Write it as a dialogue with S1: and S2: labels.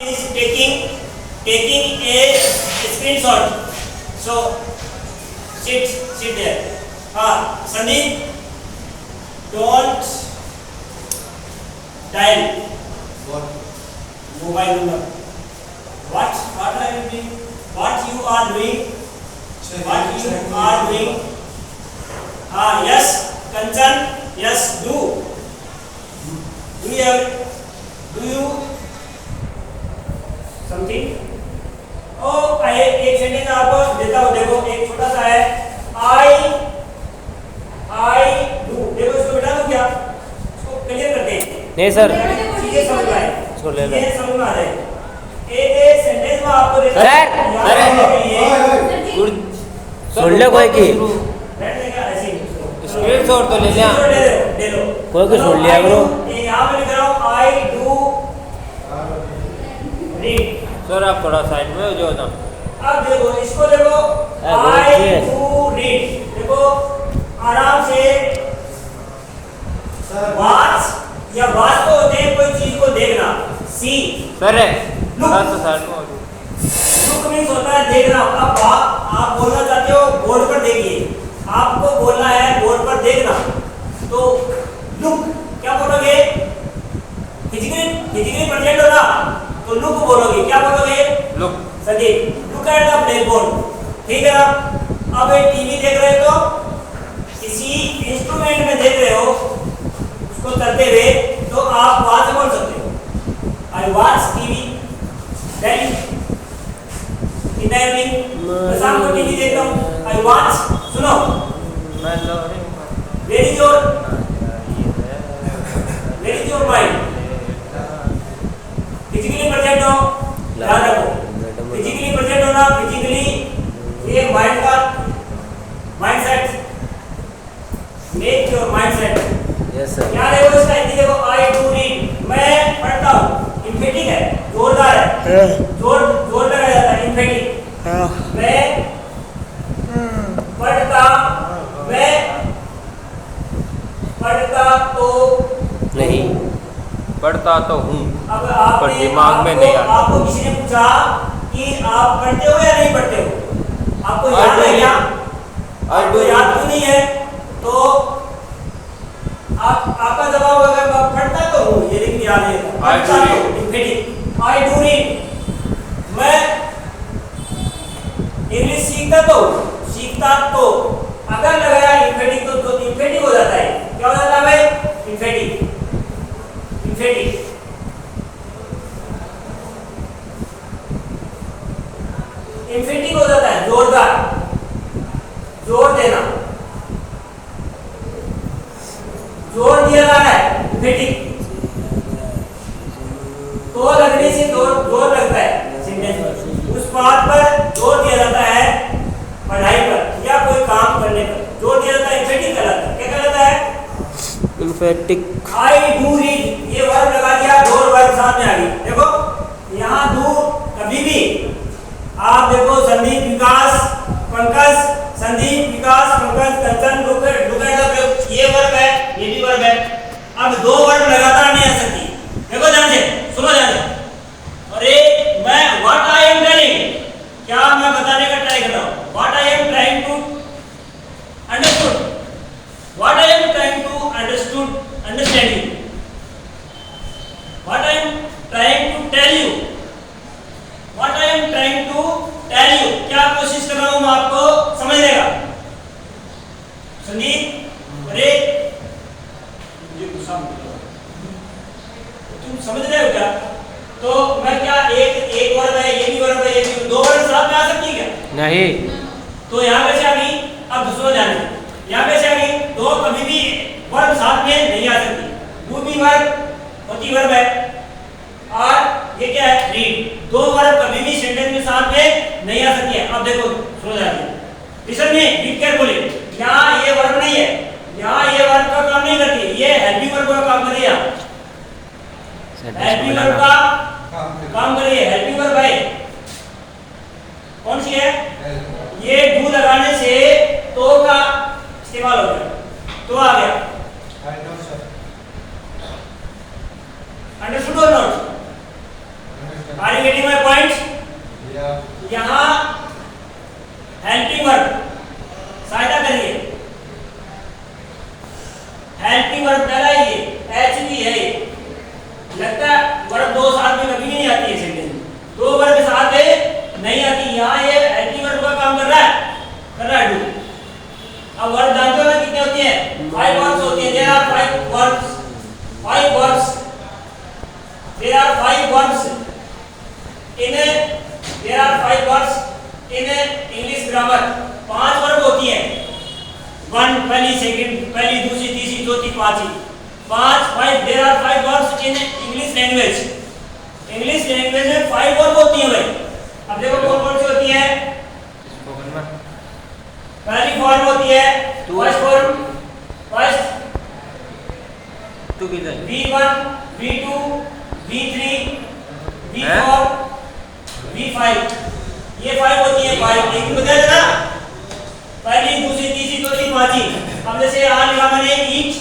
S1: is taking a screenshot. So sit there. Sandeep, don't dial
S2: What?
S1: mobile number. What are you doing? What you are doing? What you are doing? Yes, Kanchan. Yes, do you something? एक sentence आपको देता हूँ, देखो एक छोटा सा है, I do। देखो इसको बिठा दो क्या, इसको क्लियर करते हैं।
S3: नहीं सर,
S1: चीजें समझ में आए,
S3: इसको ले लो।
S1: चीजें समझ में आ जाए। एक सेंटेंस में आपको देता
S3: सर,
S1: हूँ,
S3: सुन ले कोई की
S1: स्क्रीनशॉट
S3: तो ले लिया।
S1: ले लो
S3: कोई को सुन लिया करो।
S1: यहाँ पे लिख रहा हूँ I do read।
S3: सर आप थोड़ा साइड में हो जाओ ना।
S1: अब देखो इसको देखो I do read, देखो आराम से watch या watch तो होते हैं कोई चीज को देखना, see
S3: सर है
S1: Look।
S3: थोड़ा सा साइड में हो जाओ।
S1: look means होता है देखना। अब आप बोलना चाहते हो बोर्ड पर देखिए, आपको बोलना है बोर्ड पर देखना, तो लुक क्या बोलोगे? फिजिकली प्रेजेंट होना तो लुक बोलोगे, क्या बोलोगे?
S3: Look.
S1: Sandeep, look at the black board, ठीक है ना? अब एक टीवी देख रहे हो तो किसी इंस्ट्रूमेंट में देख रहे हो उसको करते हुए, तो आप वहां से बोल सकते हो I watch TV daily in the evening. मैं शाम को टीवी देखता हूँ, आई वॉच। सुनो, where is your mind? Physically present हो, ध्यान रखो, फिजिकली प्रेजेंट होना, फिजिकली ये माइंड का mindset, make your mindset.
S3: Yes sir.
S1: क्या देखो इसका हिंदी देखो, आई डू रीड, मैं पढ़ता हूँ, इम्फेटिक है, जोरदार है, जोर लगाया जाता है, इम्फेटिक। मैं पढ़ता तो
S3: नहीं, पढ़ता तो हूँ
S1: अब
S3: पर दिमाग में नहीं आता।
S1: आपको किसी ने पूछा कि आप पढ़ते हो या नहीं पढ़ते हो, आपको याद है क्या? आपको याद क्यों नहीं है? तो आपका जवाब होगा मैं पढ़ता तो हूँ, ये लेकिन याद नहीं है। आई डू रीड, मैं इंग्लिश सीखता तो अगर लगाया इम्फेटिक तो इम्फेटिक हो जाता है। क्या हो जाता है भाई? इम्फेटिक हो जाता है, जोरदार, जोर देना, जोर दिया जा रहा है, इम्फेटिक। तो लगने से जोर लगता है सेंटेंस पर, उस बात पर जोर दिया जाता है, पढ़ाई पर या कोई काम करने पर जोर दिया जाता है, इम्फेटिक कहलाता है। क्या कहलाता है?
S3: इम्फेटिक।
S1: आई डू रीड, ये वर्ब लगा दिया, दो वर्ब साथ में आ गई। देखो यहाँ डू कभी भी आप देखो संदीप विकास पंकज, संदीप विकास पंकज कंचन, लुक एट ये वर्ब है, ये भी वर्ब है। अब दो वर्ब लगातार नहीं आ सकती। देखो ध्यान से सुनो, ध्यान से। अरे मैं व्हाट आई एम टेलिंग, क्या मैं बताने का ट्राई कर रहा हूँ? What I am trying to understood, what I am trying to understand you, what I am trying to tell you, what I am trying to tell you, क्या कोशिश कर रहा हूं मैं आपको समझने का? संदीप, अरे मुझे गुस्सा मत करो, तुम समझ रहे हो क्या? तो मैं क्या एक वर्ड है, ये भी वर्ड है, ये भी, दो वर्ड साथ में आ सकती है क्या?
S3: नहीं।
S1: तो यहाँ पे से आ गई। अब दूसरा ध्यान दो, यहाँ पे से आ गई तो कभी भी वर्ब साथ में नहीं आ सकती। डू भी वर्ब होती वर्ब है, और ये क्या है? रीड। दो वर्ब कभी भी सेंटेंस में साथ में नहीं आ सकती है। अब देखो सुनो ध्यान से, लिसन में रीड केयरफुली। यहाँ ये वर्ब नहीं है, यहाँ ये वर्ब का काम नहीं करती, ये हेल्पिंग वर्ब का काम कर रही है। हेल्पिंग वर्ब का काम कर रही है, हेल्पिंग वर्ब है। कौन सी है? ये डू लगाने से तो का इस्तेमाल हो गया, तो आ गया। अंडरस्टूड और नॉट? यहाँ हेल्पिंग वर्ब, सहायता करिए। हेल्पिंग वर्ब पहला ही है, एच भी है। लगता है वर्ब दो साथ में कभी नहीं आती है सेंटेंस में, दो वर्ब के साथ है नहीं आती। यहाँ ये हेल्पिंग वर्ब का काम कर रहा है डू। अब वर्ब जानते हो ना कितने होती है? 5 वर्ब्स होती है। There are 5 verbs, 5 verbs, there are 5 verbs in there are 5 verbs in English grammar. 5 verb होती है, 1 पहली, सेकंड, पहली, दूसरी, तीसरी, चौथी, पांचवी, 5 there are 5 verbs in English language. English language में 5 वर्ब होती है भाई। अब देखो कौन कौन सी होती है। पहली फॉर्म होती है फर्स्ट फॉर्म, फर्स्ट
S3: टू की जाए
S1: V1, V2, V3, V4, V5, ये 5 होती है। 5 एक बता देना, पहली, दूसरी, तीसरी, चौथी, पांचवी। अब जैसे यहाँ लिखा मैंने ईच